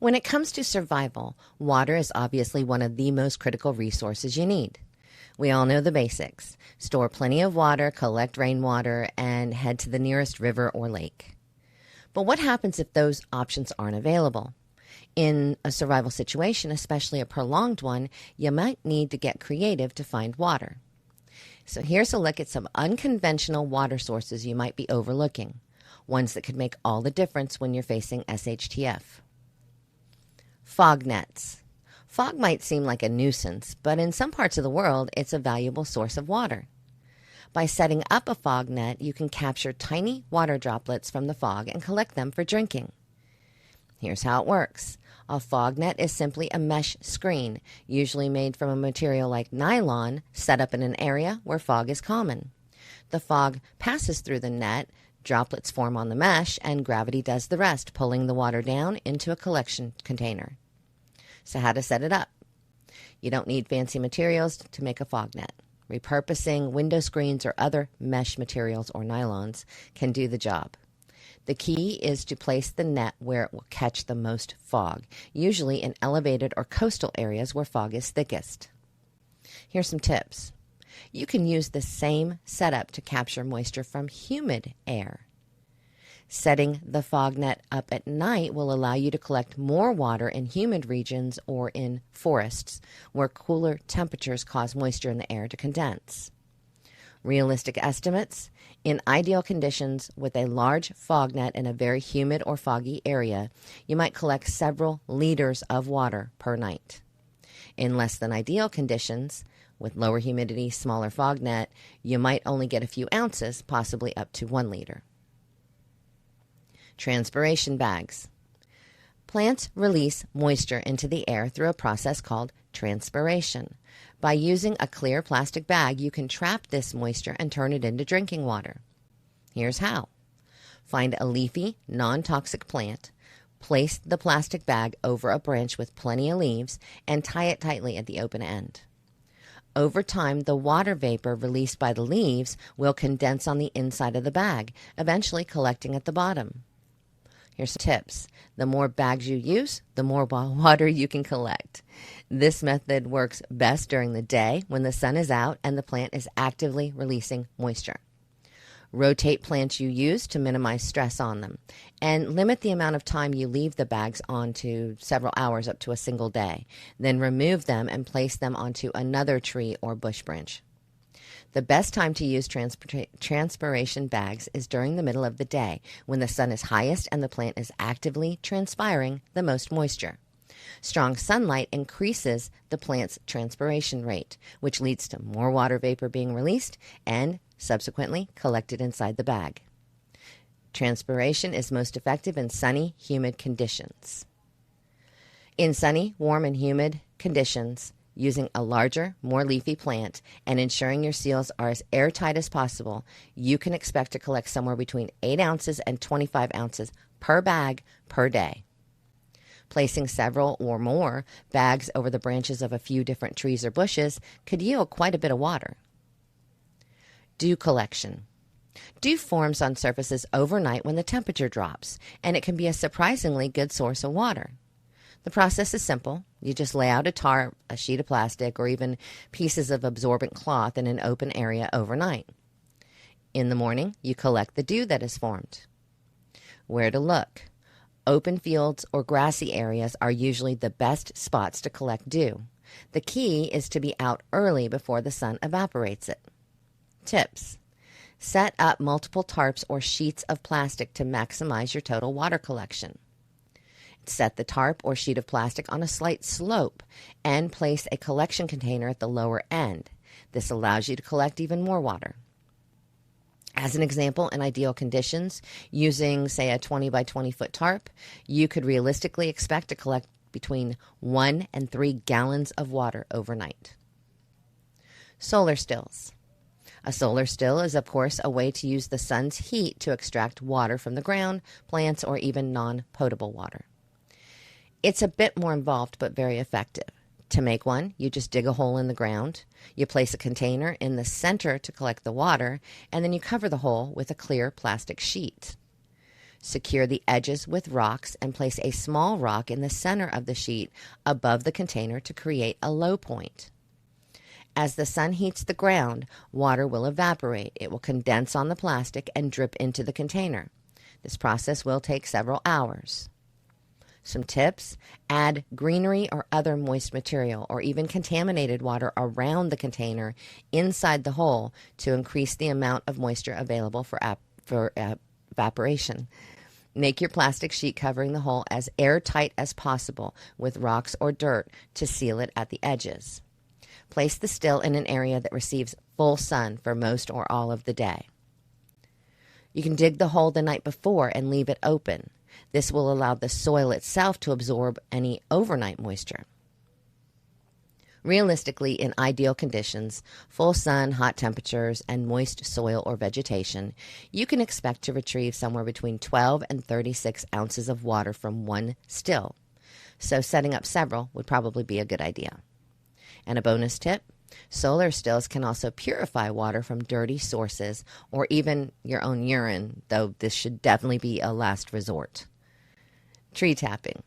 When it comes to survival, water is obviously one of the most critical resources you need. We all know the basics. Store plenty of water, collect rainwater, and head to the nearest river or lake. But what happens if those options aren't available? In a survival situation, especially a prolonged one, you might need to get creative to find water. So here's a look at some unconventional water sources you might be overlooking, ones that could make all the difference when you're facing SHTF. Fog nets. Fog might seem like a nuisance, but in some parts of the world, it's a valuable source of water. By setting up a fog net, you can capture tiny water droplets from the fog and collect them for drinking. Here's how it works. A fog net is simply a mesh screen, usually made from a material like nylon, set up in an area where fog is common. The fog passes through the net, droplets form on the mesh, and gravity does the rest, pulling the water down into a collection container. So how to set it up? You don't need fancy materials to make a fog net. Repurposing window screens or other mesh materials or nylons can do the job. The key is to place the net where it will catch the most fog, usually in elevated or coastal areas where fog is thickest. Here's some tips. You can use the same setup to capture moisture from humid air. Setting the fog net up at night will allow you to collect more water in humid regions or in forests, where cooler temperatures cause moisture in the air to condense. Realistic estimates: in ideal conditions with a large fog net in a very humid or foggy area, you might collect several liters of water per night. In less than ideal conditions, with lower humidity, smaller fog net, you might only get a few ounces, possibly up to 1 liter. Transpiration bags. Plants release moisture into the air through a process called transpiration. By using a clear plastic bag, you can trap this moisture and turn it into drinking water. Here's how. Find a leafy, non-toxic plant, place the plastic bag over a branch with plenty of leaves, and tie it tightly at the open end. Over time, the water vapor released by the leaves will condense on the inside of the bag, eventually collecting at the bottom. Here's some tips. The more bags you use, the more water you can collect. This method works best during the day when the sun is out and the plant is actively releasing moisture. Rotate plants you use to minimize stress on them, and limit the amount of time you leave the bags on to several hours, up to a single day. Then remove them and place them onto another tree or bush branch. The best time to use transpiration bags is during the middle of the day, when the sun is highest and the plant is actively transpiring the most moisture. Strong sunlight increases the plant's transpiration rate, which leads to more water vapor being released and subsequently collected inside the bag. Transpiration is most effective in sunny, humid conditions. In sunny, warm, and humid conditions, using a larger, more leafy plant and ensuring your seals are as airtight as possible, you can expect to collect somewhere between 8 ounces and 25 ounces per bag per day. Placing several or more bags over the branches of a few different trees or bushes could yield quite a bit of water. Dew collection. Dew forms on surfaces overnight when the temperature drops, and it can be a surprisingly good source of water. The process is simple. You just lay out a tarp, a sheet of plastic, or even pieces of absorbent cloth in an open area overnight. In the morning, you collect the dew that is formed. Where to look? Open fields or grassy areas are usually the best spots to collect dew. The key is to be out early before the sun evaporates it. Tips. Set up multiple tarps or sheets of plastic to maximize your total water collection. Set the tarp or sheet of plastic on a slight slope and place a collection container at the lower end. This allows you to collect even more water. As an example, in ideal conditions, using, say, a 20 by 20 foot tarp, you could realistically expect to collect between 1 and 3 gallons of water overnight. Solar stills. A solar still is, of course, a way to use the sun's heat to extract water from the ground, plants, or even non-potable water. It's a bit more involved, but very effective. To make one, you just dig a hole in the ground, you place a container in the center to collect the water, and then you cover the hole with a clear plastic sheet. Secure the edges with rocks and place a small rock in the center of the sheet above the container to create a low point. As the sun heats the ground, water will evaporate. It will condense on the plastic and drip into the container. This process will take several hours. Some tips: add greenery or other moist material or even contaminated water around the container inside the hole to increase the amount of moisture available for evaporation. Make your plastic sheet covering the hole as airtight as possible with rocks or dirt to seal it at the edges. Place the still in an area that receives full sun for most or all of the day. You can dig the hole the night before and leave it open. This will allow the soil itself to absorb any overnight moisture. Realistically, in ideal conditions, full sun, hot temperatures, and moist soil or vegetation, you can expect to retrieve somewhere between 12 and 36 ounces of water from one still. So setting up several would probably be a good idea. And a bonus tip: solar stills can also purify water from dirty sources or even your own urine, though this should definitely be a last resort. Tree tapping.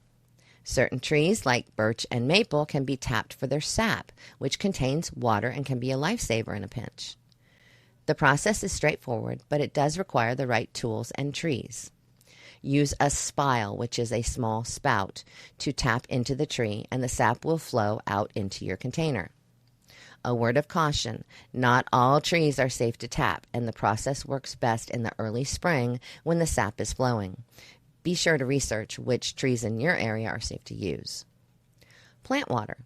Certain trees, like birch and maple, can be tapped for their sap, which contains water and can be a lifesaver in a pinch. The process is straightforward, but it does require the right tools and trees. Use a spile, which is a small spout, to tap into the tree, and the sap will flow out into your container. A word of caution: not all trees are safe to tap, and the process works best in the early spring when the sap is flowing. Be sure to research which trees in your area are safe to use. Plant water.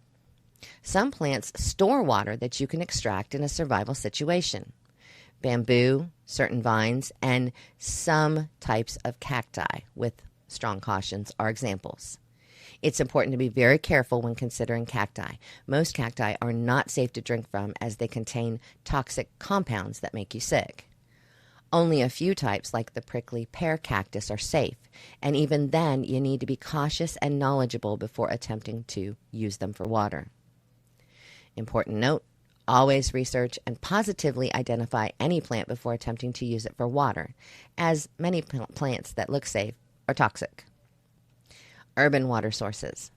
Some plants store water that you can extract in a survival situation. Bamboo, certain vines, and some types of cacti, with strong cautions, are examples. It's important to be very careful when considering cacti. Most cacti are not safe to drink from as they contain toxic compounds that make you sick. Only a few types, like the prickly pear cactus, are safe, and even then you need to be cautious and knowledgeable before attempting to use them for water. Important note: always research and positively identify any plant before attempting to use it for water, as many plants that look safe are toxic. Urban water sources.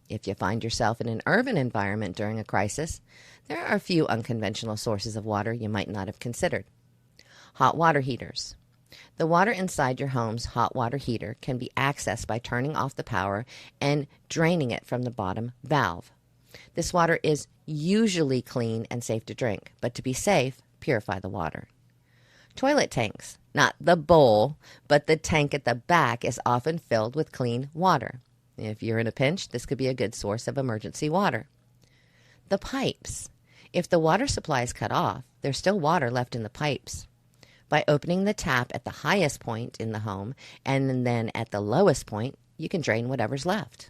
If you find yourself in an urban environment during a crisis, there are a few unconventional sources of water you might not have considered. Hot water heaters. The water inside your home's hot water heater can be accessed by turning off the power and draining it from the bottom valve. This water is usually clean and safe to drink, but to be safe, purify the water. Toilet tanks. Not the bowl, but the tank at the back is often filled with clean water. If you're in a pinch, this could be a good source of emergency water. The pipes. If the water supply is cut off, there's still water left in the pipes. By opening the tap at the highest point in the home and then at the lowest point, you can drain whatever's left.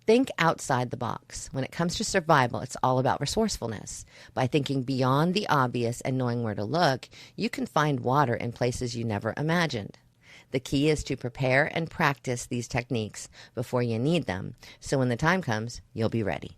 Think outside the box. When it comes to survival, it's all about resourcefulness. By thinking beyond the obvious and knowing where to look, you can find water in places you never imagined. The key is to prepare and practice these techniques before you need them, so when the time comes, you'll be ready.